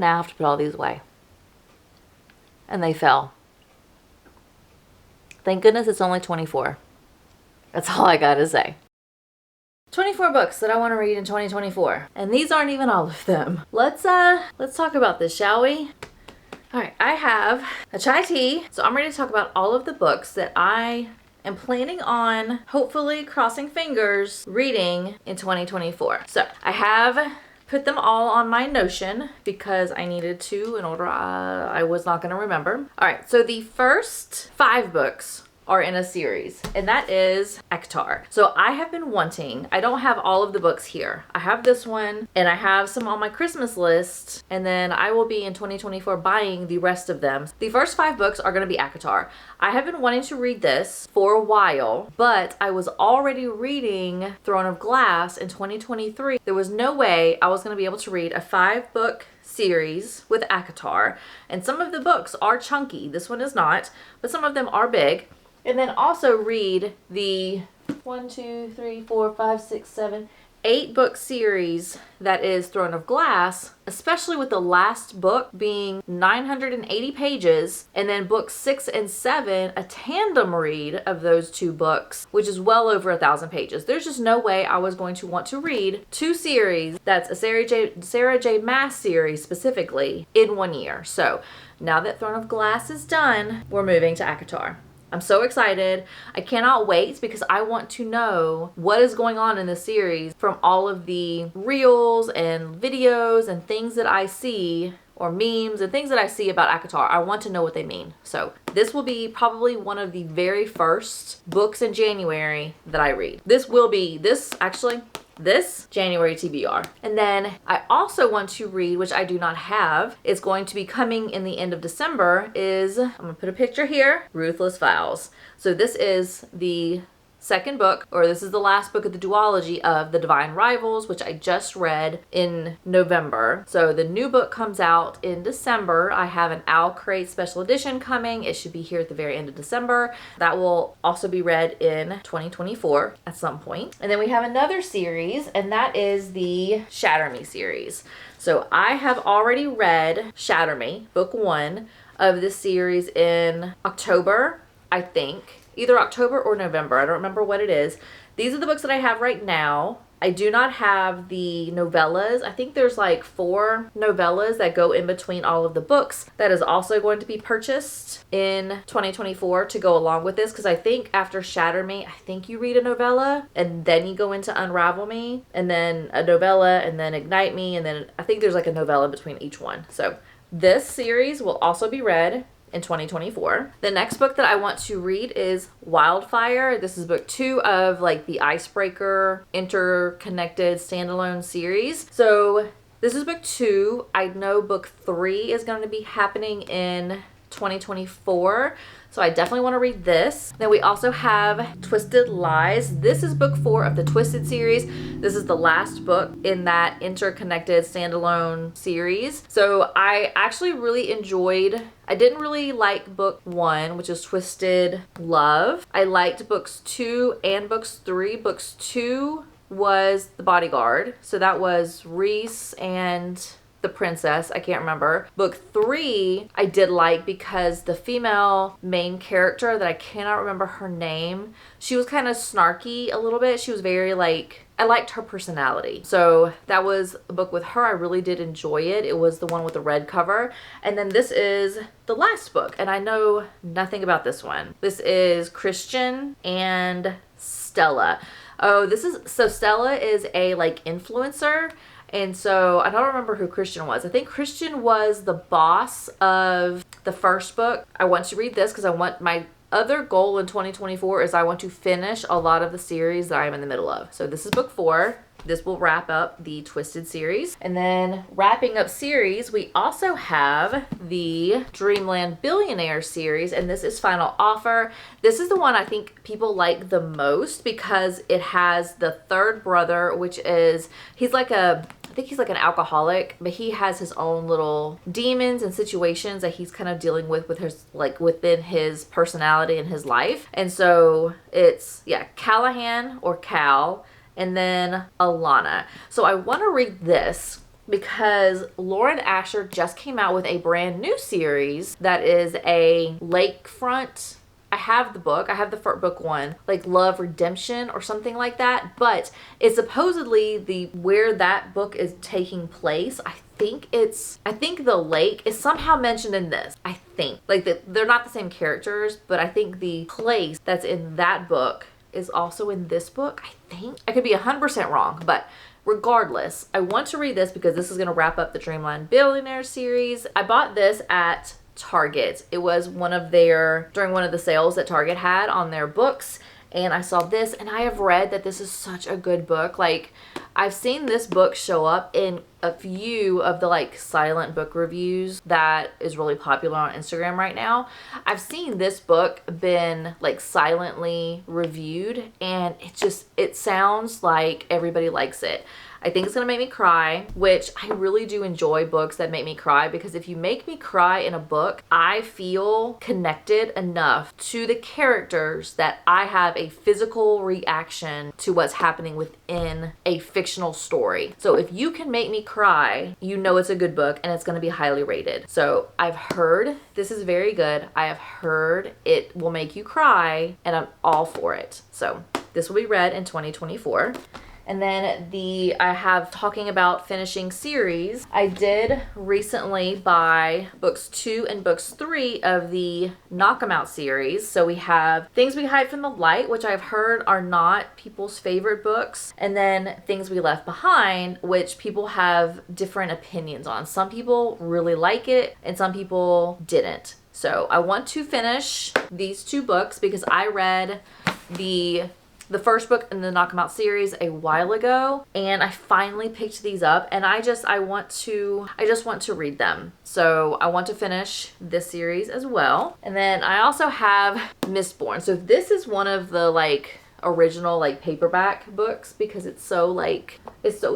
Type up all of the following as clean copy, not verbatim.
Now I have to put all these away. And they fell. Thank goodness it's only 24. That's all I gotta say. 24 books that I want to read in 2024. And these aren't even all of them. Let's talk about this, shall we? All right, I have a chai tea. So I'm ready to talk about all of the books that I am planning on, hopefully crossing fingers, reading in 2024. So I have put them all on my Notion because I needed to in order I was not going to remember. All right, so the first 5 books are in a series, and that is ACOTAR. So I have been wanting, I don't have all of the books here. I have this one, and I have some on my Christmas list, and then I will be in 2024 buying the rest of them. The first 5 books are going to be ACOTAR. I have been wanting to read this for a while, but I was already reading Throne of Glass in 2023. There was no way I was going to be able to read a 5-book series with ACOTAR, and some of the books are chunky. This one is not, but some of them are big. And then also read the 8-book series that is Throne of Glass, especially with the last book being 980 pages, and then books 6 and 7, a tandem read of those 2 books, which is well over 1,000 pages. There's just no way I was going to want to read 2 series, that's a Sarah J. Maas series specifically, in 1 year. So now that Throne of Glass is done, we're moving to ACOTAR. I'm so excited. I cannot wait because I want to know what is going on in this series from all of the reels and videos and things that I see, or memes and things that I see about ACOTAR. I want to know what they mean. So this will be probably one of the very first books in January that I read. This January TBR. And then I also want to read, which I do not have, it's going to be coming in the end of December, is, I'm gonna put a picture here, Ruthless Vows. So this is the second book, or this is the last book of the duology of The Divine Rivals, which I just read in November. So the new book comes out in December. I have an Owl Crate special edition coming. It should be here at the very end of December. That will also be read in 2024 at some point. And then we have another series, and that is the Shatter Me series. So I have already read Shatter Me, book 1 of this series in October, I think. Either October or November. I don't remember what it is. These are the books that I have right now. I do not have the novellas. I think there's like 4 novellas that go in between all of the books. That is also going to be purchased in 2024 to go along with this, because I think after Shatter Me, I think you read a novella and then you go into Unravel Me, and then a novella, and then Ignite Me, and then I think there's like a novella between each one. So this series will also be read in 2024. The next book that I want to read is Wildfire. This is book 2 of like the Icebreaker interconnected standalone series. So this is book 2. I know book 3 is going to be happening in 2024. So I definitely want to read this. Then we also have Twisted Lies. This is book 4 of the Twisted series. This is the last book in that interconnected standalone series. So I actually really enjoyed, I didn't really like book 1, which is Twisted Love. I liked books 2 and books 3. Books 2 was The Bodyguard. So that was Reese and the princess, I can't remember. Book 3 I did like because the female main character that I cannot remember her name, she was kind of snarky a little bit. She was very like, I liked her personality. So that was a book with her. I really did enjoy it. It was the one with the red cover. And then this is the last book, and I know nothing about this one. This is Christian and Stella. Oh, so Stella is a like influencer. And so I don't remember who Christian was. I think Christian was the boss of the first book. I want to read this because I want, my other goal in 2024 is I want to finish a lot of the series that I'm in the middle of. So this is book 4. This will wrap up the Twisted series. And then wrapping up series, we also have the Dreamland Billionaire series, and this is Final Offer. This is the one I think people like the most because it has the third brother, which is, I think he's like an alcoholic, but he has his own little demons and situations that he's kind of dealing with his, like within his personality and his life. And so it's, yeah, Callahan or Cal, and then Alana. So I want to read this because Lauren Asher just came out with a brand new series that is a lakefront. I have the book. I have the book one, like Love Redemption or something like that. But it's supposedly where that book is taking place. I think the lake is somehow mentioned in this. I think they're not the same characters, but I think the place that's in that book is also in this book. I think I could be 100% wrong, but regardless, I want to read this because this is going to wrap up the Dreamline Billionaire series. I bought this at Target. It was during one of the sales that Target had on their books, and I saw this, and I have read that this is such a good book. Like, I've seen this book show up in a few of the silent book reviews that is really popular on Instagram right now. I've seen this book been silently reviewed, and it sounds like everybody likes it. I think it's going to make me cry, which I really do enjoy books that make me cry, because if you make me cry in a book, I feel connected enough to the characters that I have a physical reaction to what's happening within a fictional story. So if you can make me cry, you know it's a good book and it's going to be highly rated. So I've heard this is very good. I have heard it will make you cry, and I'm all for it. So this will be read in 2024. And then I have talking about finishing series. I did recently buy books 2 and books 3 of the Knock 'Em Out series. So we have Things We Hide from the Light, which I've heard are not people's favorite books. And then Things We Left Behind, which people have different opinions on. Some people really like it and some people didn't. So I want to finish these 2 books because I read the first book in the Knock 'Em Out series a while ago, and I finally picked these up, and I just want to read them. So I want to finish this series as well. And then I also have Mistborn. So this is one of the original paperback books because it's so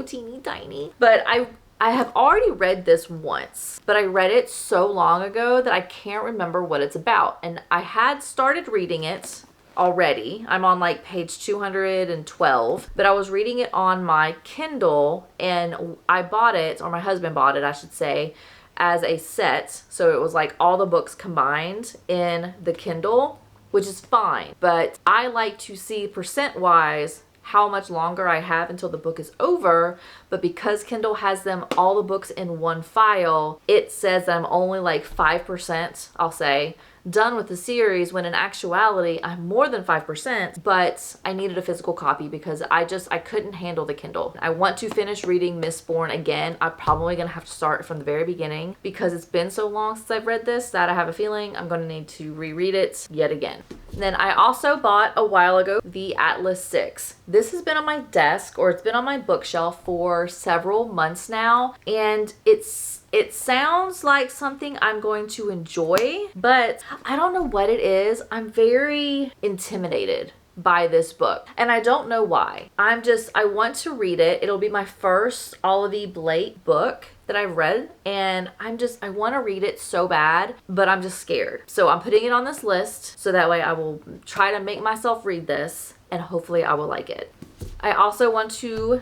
teeny tiny. But I have already read this once, but I read it so long ago that I can't remember what it's about. And I had started reading it already. I'm on page 212, but I was reading it on my Kindle, and I bought it, or my husband bought it, I should say, as a set. So it was all the books combined in the Kindle, which is fine, but I like to see percent-wise how much longer I have until the book is over. But because Kindle has all the books in one file, it says that I'm only 5%, I'll say, done with the series, when in actuality I'm more than 5%, but I needed a physical copy because I couldn't handle the Kindle. I want to finish reading Mistborn again. I'm probably gonna have to start from the very beginning because it's been so long since I've read this that I have a feeling I'm gonna need to reread it yet again. And then I also bought a while ago the Atlas 6. This has been on my desk, or it's been on my bookshelf for several months now, and it sounds like something I'm going to enjoy, but I don't know what it is. I'm very intimidated by this book, and I don't know why. I want to read it. It'll be my first Olivia Blake book that I've read, and I want to read it so bad, but I'm just scared. So I'm putting it on this list so that way I will try to make myself read this, and hopefully I will like it. I also want to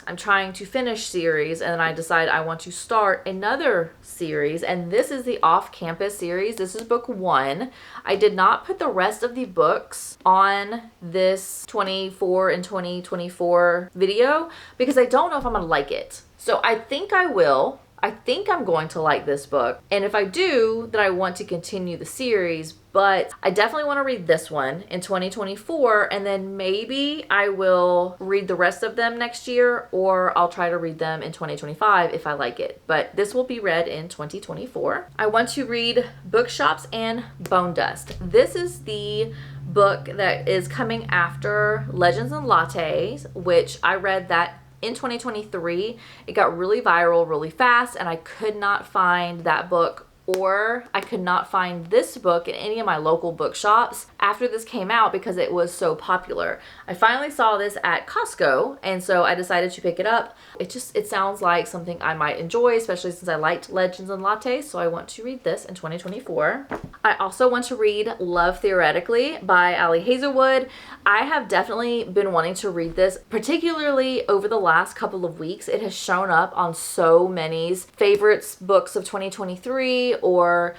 I'm trying to finish series, and then I decide I want to start another series, and this is the Off-Campus series. This is book 1. I did not put the rest of the books on this 24 and 2024 video because I don't know if I'm gonna like it. So I think I will. I think I'm going to like this book, and if I do, then I want to continue the series, but I definitely want to read this one in 2024, and then maybe I will read the rest of them next year, or I'll try to read them in 2025 if I like it, but this will be read in 2024. I want to read Bookshops and Bone Dust. This is the book that is coming after Legends and Lattes, which I read that in 2023. It got really viral really fast, and I could not find that book, or I could not find this book in any of my local bookshops after this came out because it was so popular. I finally saw this at Costco, and so I decided to pick it up. It sounds like something I might enjoy, especially since I liked Legends and Lattes, so I want to read this in 2024. I also want to read Love Theoretically by Ali Hazelwood. I have definitely been wanting to read this, particularly over the last couple of weeks. It has shown up on so many's favorites books of 2023, or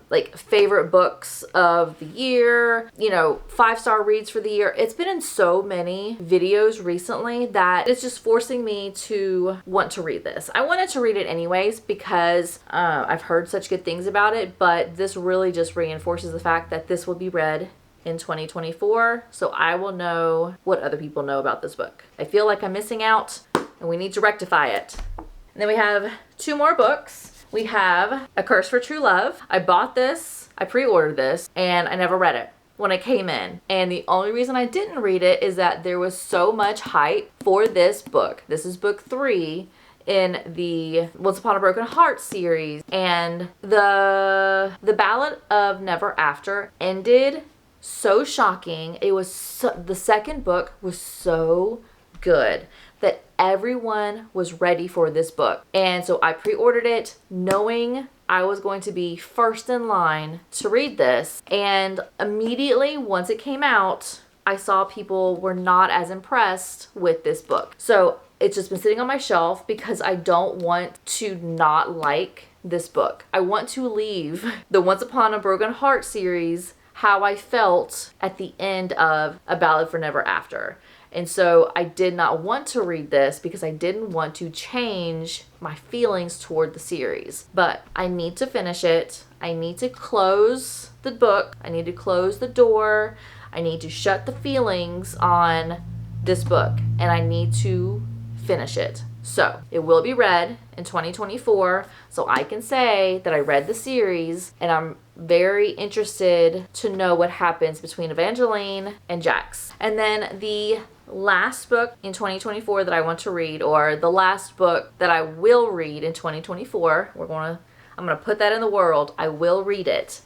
like favorite books of the year, you know, 5-star reads for the year. It's been in so many videos recently that it's just forcing me to want to read this. I wanted to read it anyways because I've heard such good things about it, but this really just reinforces the fact that this will be read in 2024, so I will know what other people know about this book. I feel like I'm missing out, and we need to rectify it. And then we have 2 more books. We have A Curse for True Love. I bought this, I pre-ordered this, and I never read it when it came in. And the only reason I didn't read it is that there was so much hype for this book. This is book 3 in the Once Upon a Broken Heart series. And the Ballad of Never After ended so shocking. It was the second book was so good that everyone was ready for this book. And so I pre-ordered it knowing I was going to be first in line to read this. And immediately once it came out, I saw people were not as impressed with this book. So it's just been sitting on my shelf because I don't want to not like this book. I want to leave the Once Upon a Broken Heart series how I felt at the end of A Ballad for Never After. And so I did not want to read this because I didn't want to change my feelings toward the series. But I need to finish it. I need to close the book. I need to close the door. I need to shut the feelings on this book. And I need to finish it. So it will be read in 2024. So I can say that I read the series, and I'm very interested to know what happens between Evangeline and Jax. And then the last book in 2024 that I want to read, or the last book that I will read in 2024, I'm gonna put that in the world, I will read it,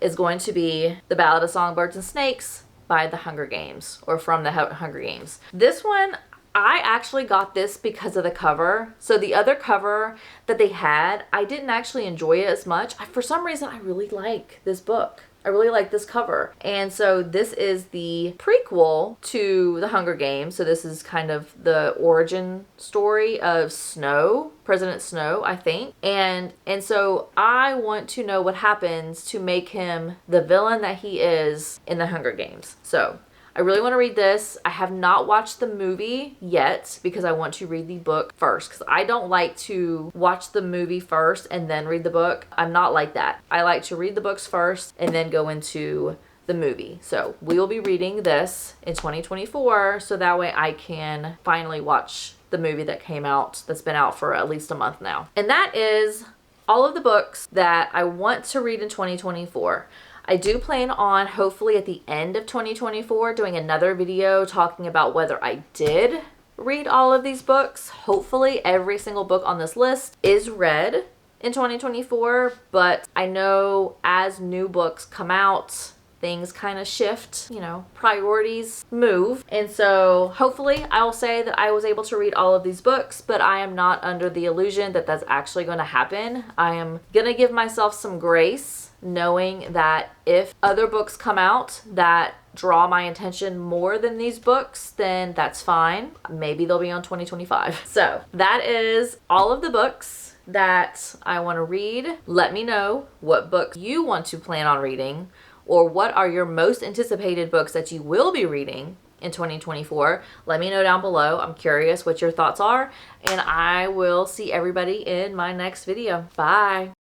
is going to be The Ballad of Songbirds and Snakes by The Hunger Games, or from The Hunger Games. This one, I actually got this because of the cover. So the other cover that they had, I didn't actually enjoy it as much. For some reason, I really like this book. I really like this cover. And so this is the prequel to The Hunger Games. So this is kind of the origin story of Snow, President Snow, I think. And so I want to know what happens to make him the villain that he is in The Hunger Games. So I really want to read this. I have not watched the movie yet because I want to read the book first, because I don't like to watch the movie first and then read the book. I'm not like that. I like to read the books first and then go into the movie. So we will be reading this in 2024, so that way I can finally watch the movie that came out, that's been out for at least a month now. And that is all of the books that I want to read in 2024. I do plan on, hopefully at the end of 2024, doing another video talking about whether I did read all of these books. Hopefully every single book on this list is read in 2024, but I know as new books come out, things kind of shift, you know, priorities move. And so hopefully I'll say that I was able to read all of these books, but I am not under the illusion that that's actually going to happen. I am going to give myself some grace, knowing that if other books come out that draw my attention more than these books, then that's fine. Maybe they'll be on 2025. So that is all of the books that I want to read. Let me know what books you want to plan on reading, or what are your most anticipated books that you will be reading in 2024. Let me know down below. I'm curious what your thoughts are, and I will see everybody in my next video. Bye.